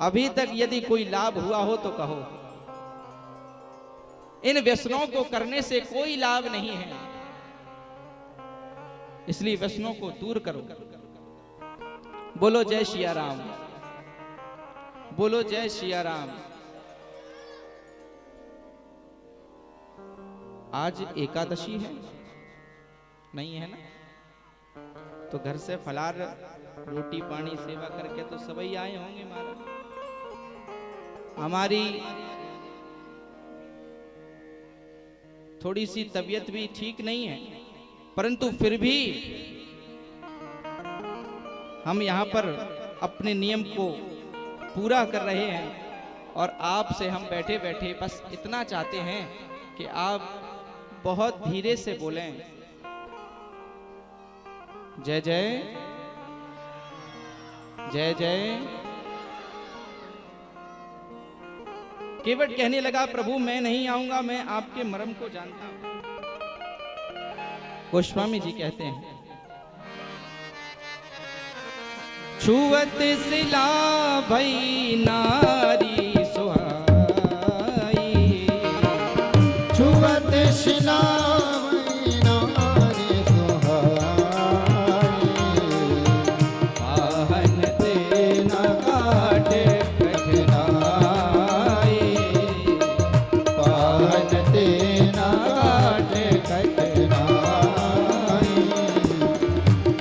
अभी तक यदि कोई लाभ हुआ हो तो कहो। इन व्यसनों को करने से कोई लाभ नहीं है, इसलिए व्यसनों को दूर करो। बोलो जय सिया राम, बोलो जय सिया राम। आज एकादशी है, नहीं है ना? तो घर से फलार रोटी पानी सेवा करके तो सभी आए होंगे। महाराज हमारी थोड़ी सी तबीयत भी ठीक नहीं है, परंतु फिर भी हम यहाँ पर अपने नियम को पूरा कर रहे हैं। और आपसे हम बैठे बैठे बस इतना चाहते हैं कि आप बहुत धीरे से बोलें, जय जय जय जय। केवट कहने लगा, प्रभु मैं नहीं आऊंगा, मैं आपके मर्म को जानता हूं। गोस्वामी जी कहते हैं, छुवत सिला भई नारी सुहाई, छुवत सिला भई नारी सुहाई, पाहन ते न काटे कठिनाई, पाहन ते न काटे कठिनाई,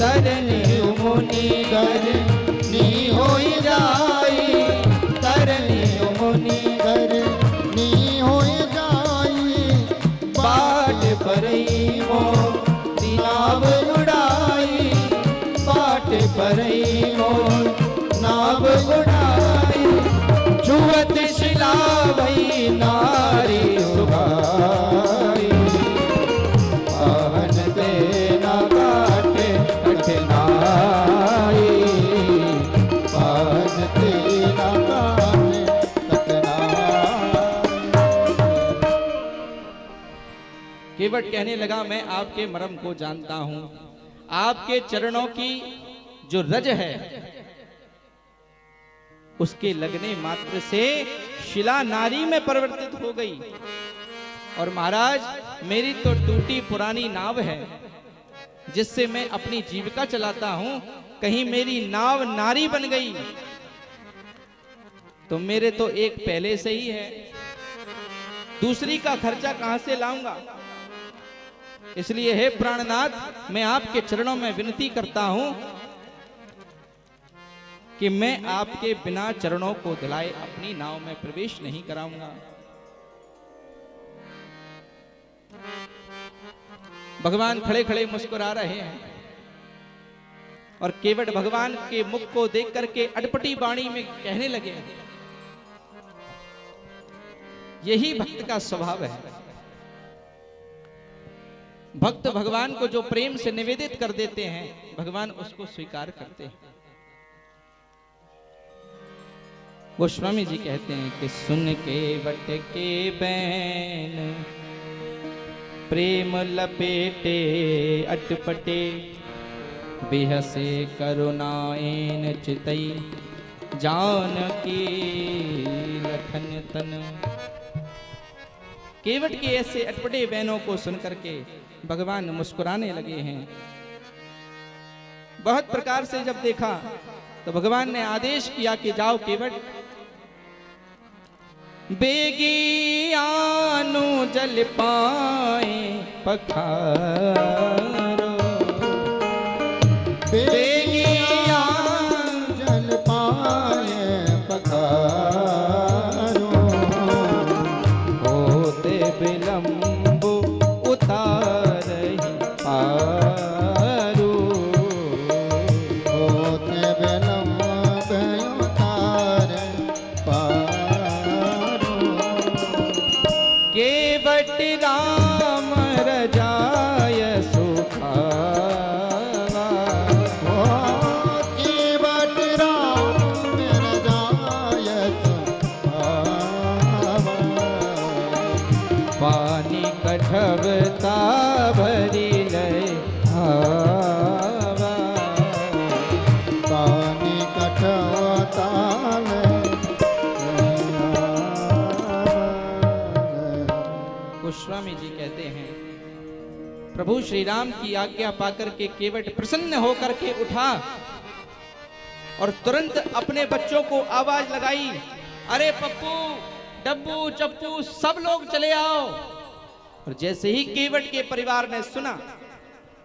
तरनी मुनि करनी होई जाई, तरनी मुनि करनी होई जाई, बाट परई मो नाव उड़ाई, बाट परई मो नाव उड़ाई, छुवत शिला भई नारी सुहाई, पावन ते न काटे कठिनाई, पावन ते न काटे कठिनाई। केवट कहने लगा, मैं आपके मर्म को जानता हूं। आपके चरणों की जो रज है उसके लगने मात्र से शिला नारी में परिवर्तित हो गई। और महाराज मेरी तो टूटी पुरानी नाव है जिससे मैं अपनी जीविका चलाता हूं, कहीं मेरी नाव नारी बन गई तो मेरे तो एक पहले से ही है, दूसरी का खर्चा कहां से लाऊंगा। इसलिए हे प्राणनाथ, मैं आपके चरणों में विनती करता हूं कि मैं आपके बिना चरणों को धुलाए अपनी नाव में प्रवेश नहीं कराऊंगा। भगवान खड़े खड़े मुस्कुरा रहे हैं और केवट भगवान के मुख को देख करके अटपटी वाणी में कहने लगे। यही भक्त का स्वभाव है। भक्त भगवान को जो प्रेम से निवेदित कर देते हैं, भगवान उसको स्वीकार करते हैं। गोस्वामी जी कहते हैं कि सुन के वट के बैन प्रेम लपेटे अटपटे, बेहसे करुणाएन चितई जान की लखन तन। केवट के ऐसे अटपटे बहनों को सुन करके भगवान मुस्कुराने लगे हैं। बहुत प्रकार से जब देखा तो भगवान ने आदेश किया कि जाओ केवट, बेगी आनु जल पाए पखारो, बेगी आनु जल पाए पखारो, होते विलंब उतारहि पारो, होते विलंब उतारहि पारो, केवट राम रजाय सो गोस्वामी जी कहते हैं, प्रभु श्री राम की आज्ञा पाकर के केवट प्रसन्न होकर के उठा और तुरंत अपने बच्चों को आवाज लगाई, अरे पप्पू डब्बू चप्पू सब लोग चले आओ। और जैसे ही केवट के परिवार ने सुना,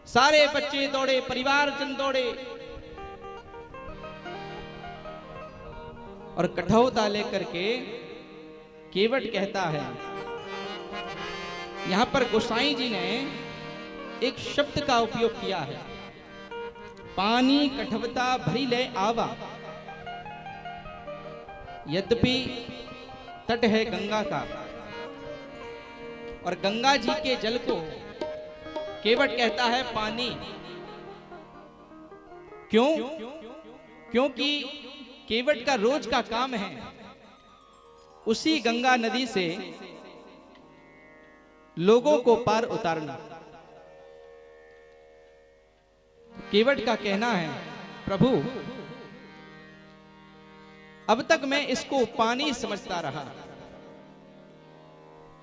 सारे बच्चे दौड़े, परिवारजन दौड़े और कठौता लेकर के केवट कहता है, यहां पर गोसाई जी ने एक शब्द का उपयोग किया है, पानी कठवता भरी ले आवा। यद्यपि तट है गंगा का और गंगा जी के जल को केवट कहता है पानी। क्यों? क्योंकि केवट का रोज का काम है उसी गंगा नदी से लोगों को पार उतारना। केवट का कहना है, प्रभु अब तक मैं इसको पानी समझता रहा,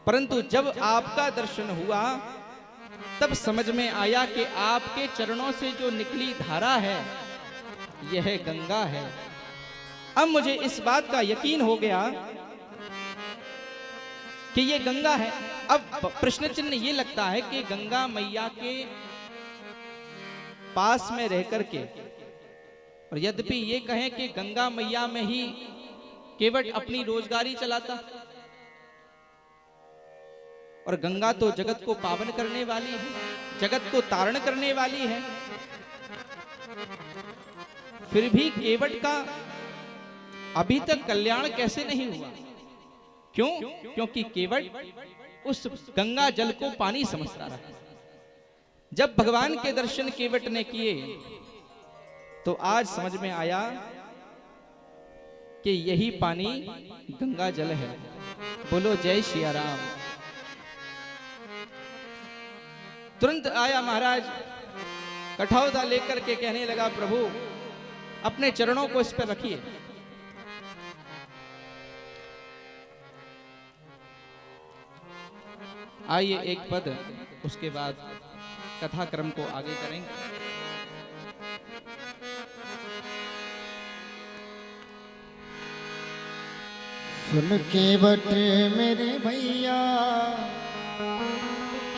परंतु जब आपका दर्शन हुआ तब समझ में आया कि आपके चरणों से जो निकली धारा है यह गंगा है। अब मुझे इस बात का यकीन हो गया कि ये गंगा है। अब प्रश्न चिन्ह ये लगता है कि गंगा मैया के पास में रह करके, और यद्यपि ये कहें कि गंगा मैया में ही केवट अपनी रोजगारी चलाता, और गंगा तो जगत को पावन करने वाली है, जगत को तारण करने वाली है, फिर भी केवट का अभी तक कल्याण कैसे नहीं हुआ? क्यों? क्योंकि केवट उस गंगा जल को पानी समझता रहा। जब भगवान के दर्शन केवट ने किए तो आज समझ में आया कि यही पानी गंगा जल है। बोलो जय सिया राम। तुरंत आया महाराज, कठौता लेकर के कहने लगा, प्रभु अपने चरणों को इस पर रखिए। आइए एक पद, उसके बाद कथा क्रम को आगे करेंगे। सुन केवट मेरे भैया,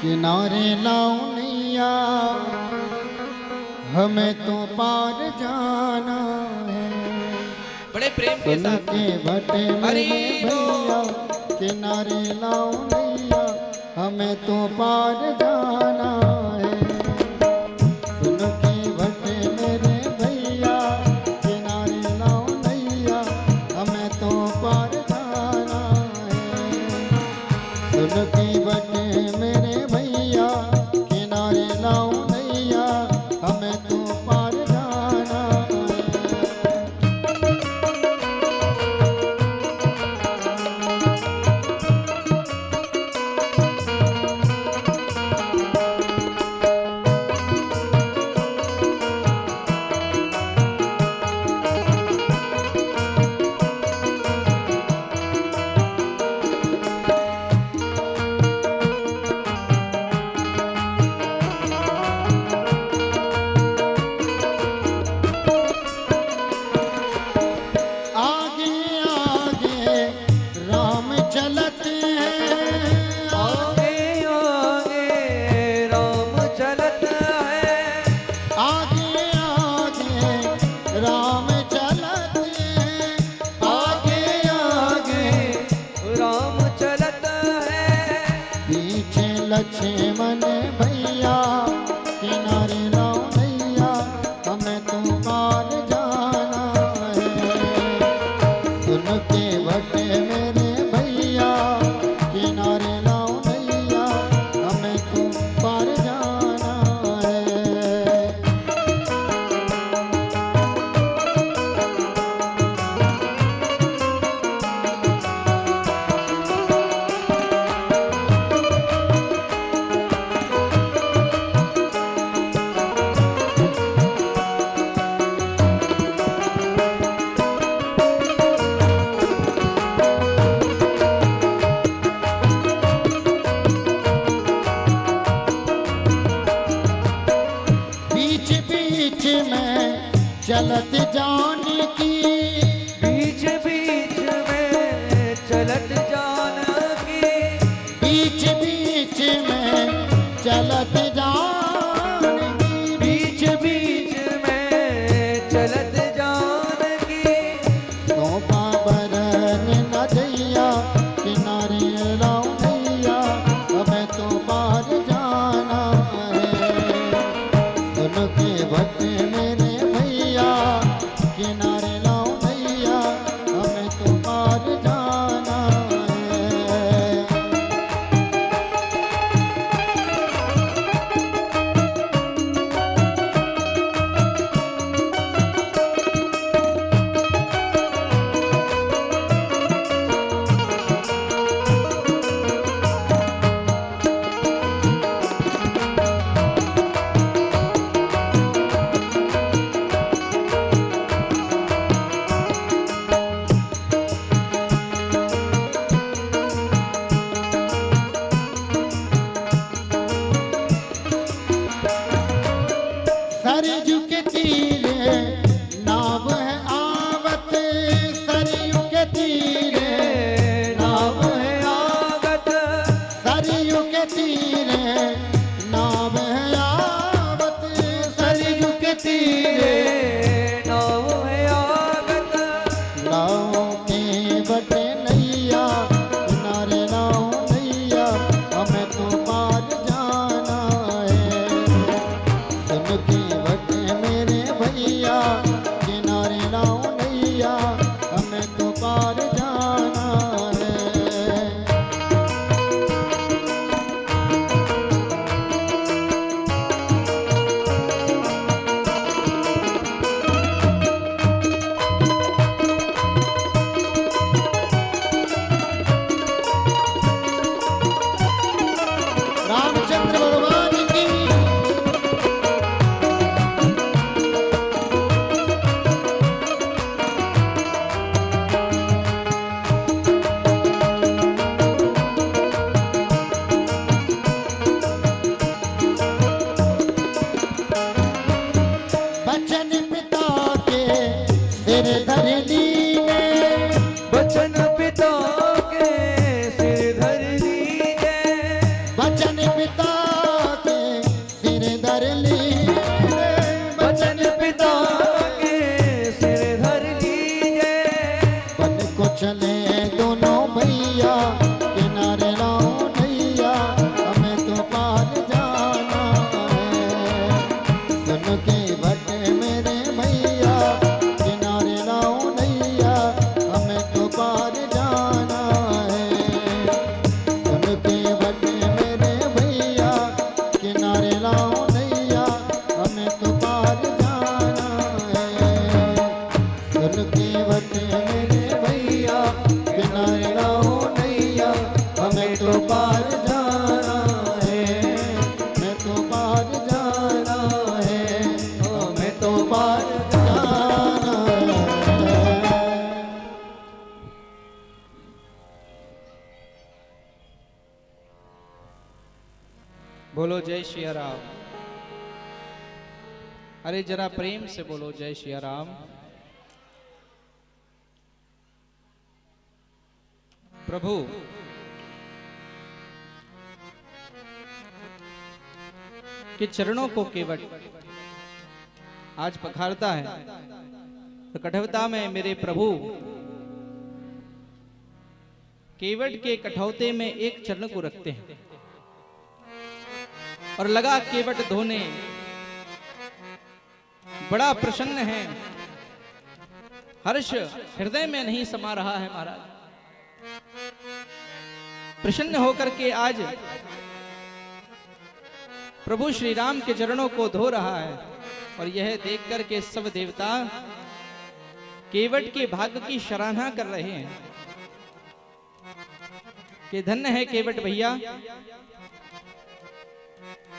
किनारे लाओ नैया, हमें तो पार जाना है। बड़े प्रेम के सुन साथ केवट मेरे भैया, किनारे लाओ नैया, हमें तो पार जाना है। सुन केवट मेरे भैया, किनारे लाओ नैया, हमें तो पार जाना है। सुन केवट मेरे भैया, किनारे लाओ नैया, हमें तो पार जाना है। लक्ष्मण भैया, किनारे लाओ नैया, हमें तो पार जाना है। सुन केवट मेरे भैया, किनारे लाओ नैया, हमें तो पार जाना है। चले दोनों भैया किनारे लाओ नैया हमें तो पार जाना है। सुन के भट मेरे भैया किनारे लाओ नैया हमें तो पार जाना है। सुन के भट मेरे भैया किनारे लाओ नैया हमें तो पार जाना है। सुन के भट मेरे भैया किनारे लाओ नैया हमें तो पार जाना है। मैं तो पार जाना है, हमें तो पार जाना है। बोलो जय श्री राम। अरे जरा प्रेम से बोलो जय श्री राम। प्रभु के चरणों को केवट आज पखारता है तो कठौता में मेरे प्रभु केवट के कठौते में एक चरण को रखते हैं और लगा केवट धोने। बड़ा प्रसन्न है, हर्ष हृदय में नहीं समा रहा है महाराज। प्रसन्न होकर के आज प्रभु श्री राम के चरणों को धो रहा है और यह देख करके सब देवता केवट के भाग्य की सराहना कर रहे हैं कि धन्य है केवट भैया,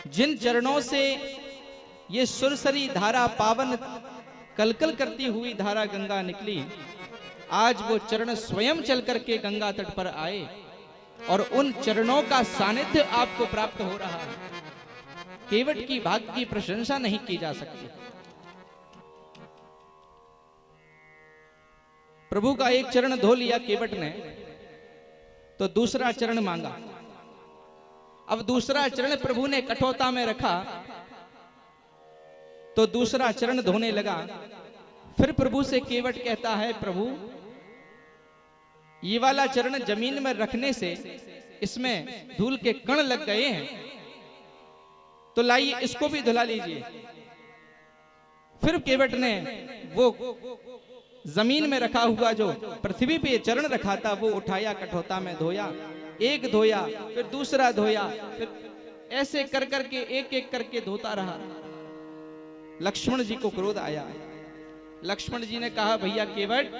जिन चरणों से ये सुरसरी धारा पावन कलकल करती हुई धारा गंगा निकली, आज वो चरण स्वयं चल करके गंगा तट पर आए और उन चरणों का सानिध्य आपको प्राप्त हो रहा है। केवट की भाग्य की प्रशंसा नहीं की जा सकती। प्रभु का एक चरण धो लिया केवट ने तो दूसरा चरण मांगा। अब दूसरा चरण प्रभु ने कठौता में रखा तो दूसरा चरण धोने लगा। फिर प्रभु से केवट कहता है, प्रभु ये वाला चरण जमीन में रखने से इसमें धूल के कण लग गए हैं, तो लाइए इसको भी धुला लीजिए। फिर केवट ने वो जमीन में रखा हुआ जो पृथ्वी पे चरण रखा था वो उठाया, कठौता में धोया, एक धोया फिर दूसरा धोया, फिर ऐसे कर करके एक एक करके धोता रहा। लक्ष्मण जी को क्रोध आया। लक्ष्मण जी ने कहा, भैया केवट,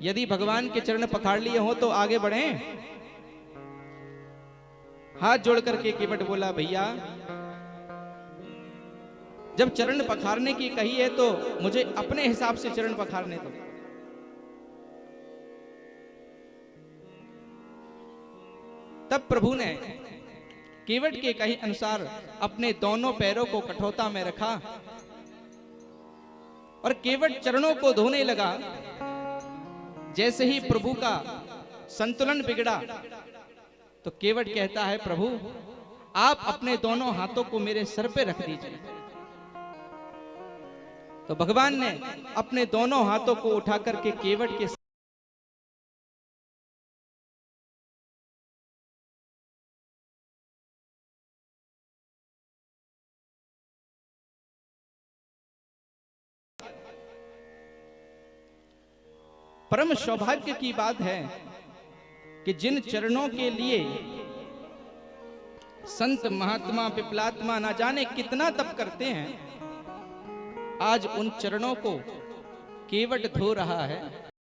यदि भगवान के चरण पकड़ लिए हो तो आगे बढ़ें। हाथ जोड़ करके केवट बोला, भैया जब चरण पखारने की कही है तो मुझे अपने हिसाब से चरण पखारने दो। तब प्रभु ने केवट के कहे अनुसार अपने दोनों पैरों को कठौता में रखा और केवट चरणों को धोने लगा। जैसे ही प्रभु का संतुलन बिगड़ा तो केवट कहता है, प्रभु आप अपने दोनों हाथों को मेरे सर पे रख दीजिए। तो भगवान ने अपने दोनों हाथों को उठा करके केवट के परम सौभाग्य की बात है कि जिन चरणों के लिए संत महात्मा पिपलात्मा ना जाने कितना तप करते हैं, आज उन चरणों को केवट धो रहा है।